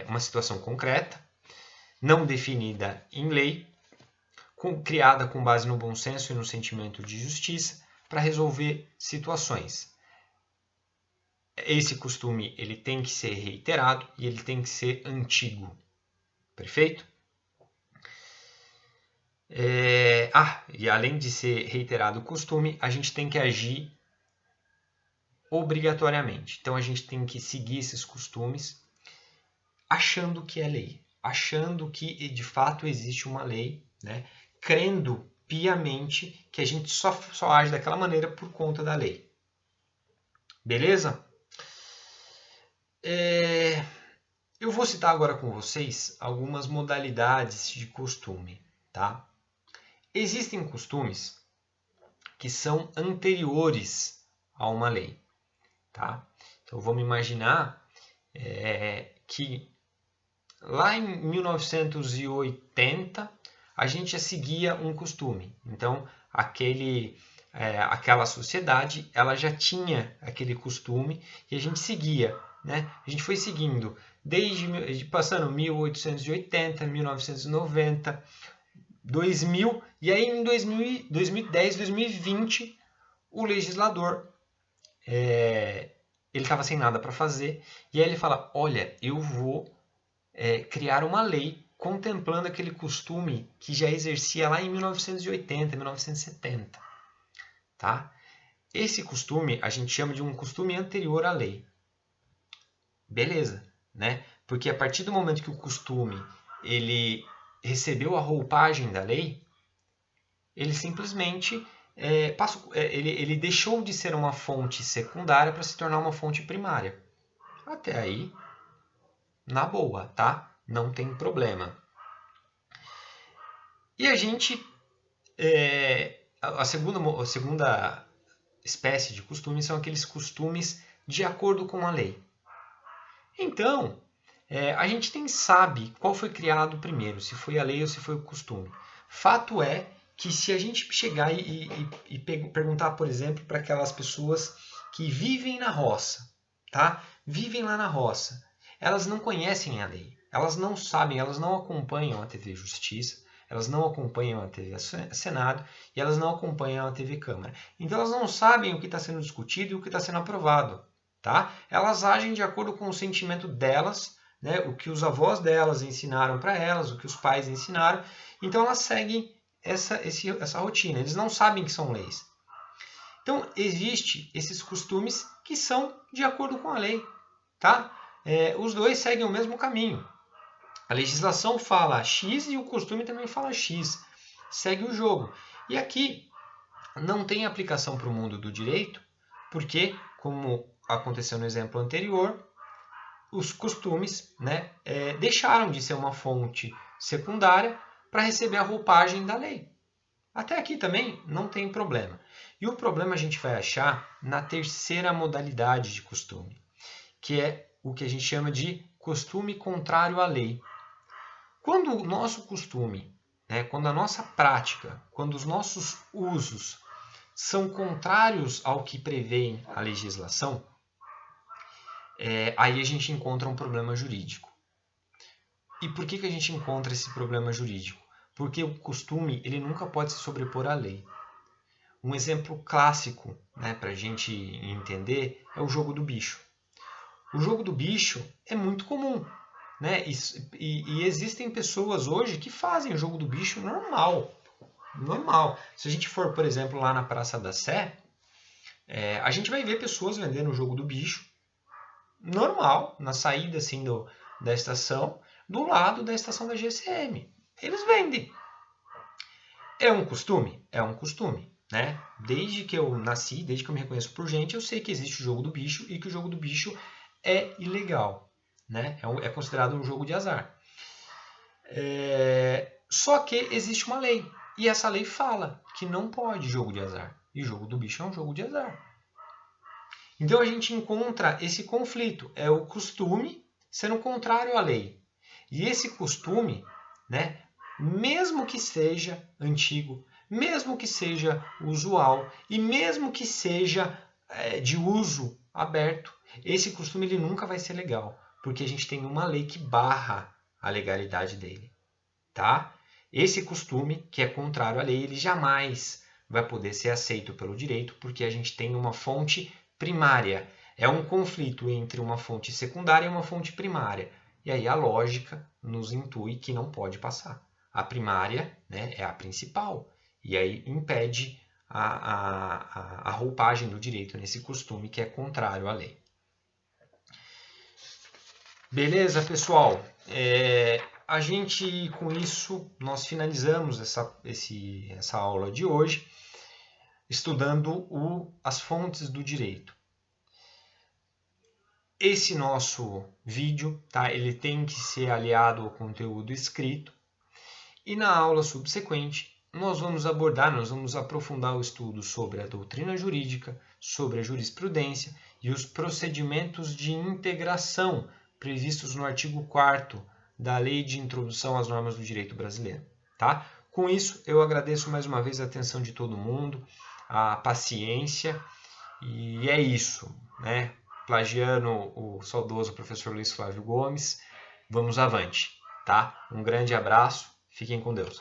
Uma situação concreta, não definida em lei, criada com base no bom senso e no sentimento de justiça para resolver situações. Esse costume ele tem que ser reiterado e ele tem que ser antigo. Perfeito? E além de ser reiterado o costume, a gente tem que agir obrigatoriamente. Então a gente tem que seguir esses costumes achando que é lei, achando que de fato existe uma lei, né? Crendo piamente que a gente só age daquela maneira por conta da lei. Beleza? Eu vou citar agora com vocês algumas modalidades de costume, tá? Existem costumes que são anteriores a uma lei, tá? Então vamos imaginar que lá em 1980 a gente já seguia um costume. Então aquela sociedade ela já tinha aquele costume e a gente seguia, né? A gente foi seguindo passando 1880, 1990, 2000 e aí em 2010, 2020 o legislador ele estava sem nada para fazer e aí ele fala, olha, eu vou criar uma lei contemplando aquele costume que já exercia lá em 1980, 1970. Tá? Esse costume a gente chama de um costume anterior à lei. Beleza, né? Porque a partir do momento que o costume ele recebeu a roupagem da lei, ele simplesmente ele deixou de ser uma fonte secundária para se tornar uma fonte primária. Até aí, na boa, tá? Não tem problema. E a gente, a segunda espécie de costumes são aqueles costumes de acordo com a lei. Então, a gente nem sabe qual foi criado primeiro, se foi a lei ou se foi o costume. Fato é que se a gente chegar e perguntar, por exemplo, para aquelas pessoas que vivem na roça, tá? Vivem lá na roça, elas não conhecem a lei, elas não sabem, elas não acompanham a TV Justiça, elas não acompanham a TV Senado e elas não acompanham a TV Câmara. Então elas não sabem o que está sendo discutido e o que está sendo aprovado. Tá? Elas agem de acordo com o sentimento delas, né? O que os avós delas ensinaram para elas, o que os pais ensinaram. Então elas seguem essa rotina. Eles não sabem que são leis. Então existem esses costumes que são de acordo com a lei. Tá? Os dois seguem o mesmo caminho. A legislação fala X e o costume também fala X. Segue o jogo. E aqui não tem aplicação para o mundo do direito, porque, como aconteceu no exemplo anterior, os costumes, né, deixaram de ser uma fonte secundária para receber a roupagem da lei. Até aqui também não tem problema. E o problema a gente vai achar na terceira modalidade de costume, que é o que a gente chama de costume contrário à lei. Quando o nosso costume, né, quando a nossa prática, quando os nossos usos são contrários ao que prevê a legislação, aí a gente encontra um problema jurídico. E por que a gente encontra esse problema jurídico? Porque o costume ele nunca pode se sobrepor à lei. Um exemplo clássico, né, para a gente entender é o jogo do bicho. O jogo do bicho é muito comum. Né? E existem pessoas hoje que fazem o jogo do bicho normal. Se a gente for, por exemplo, lá na Praça da Sé, a gente vai ver pessoas vendendo o jogo do bicho normal, na saída assim, da estação, do lado da estação da GCM. Eles vendem. É um costume? É um costume. Né? Desde que eu nasci, desde que eu me reconheço por gente, eu sei que existe o jogo do bicho e que o jogo do bicho é ilegal. Né? É considerado um jogo de azar. Só que existe uma lei. E essa lei fala que não pode jogo de azar. E o jogo do bicho é um jogo de azar. Então a gente encontra esse conflito. É o costume sendo contrário à lei. E esse costume, né, mesmo que seja antigo, mesmo que seja usual e mesmo que seja de uso aberto, esse costume ele nunca vai ser legal, porque a gente tem uma lei que barra a legalidade dele, tá? Esse costume, que é contrário à lei, ele jamais vai poder ser aceito pelo direito, porque a gente tem uma fonte primária. É um conflito entre uma fonte secundária e uma fonte primária. E aí a lógica nos intui que não pode passar. A primária, né, é a principal. E aí impede a roupagem do direito nesse costume que é contrário à lei. Beleza, pessoal? A gente, com isso, nós finalizamos essa aula de hoje, estudando as fontes do direito. Esse nosso vídeo, tá? Ele tem que ser aliado ao conteúdo escrito. E na aula subsequente, nós vamos aprofundar o estudo sobre a doutrina jurídica, sobre a jurisprudência e os procedimentos de integração previstos no artigo 4º da Lei de Introdução às Normas do Direito Brasileiro. Tá? Com isso, eu agradeço mais uma vez a atenção de todo mundo, a paciência, e é isso, né? Plagiando o saudoso professor Luiz Flávio Gomes, vamos avante, tá? Um grande abraço, fiquem com Deus.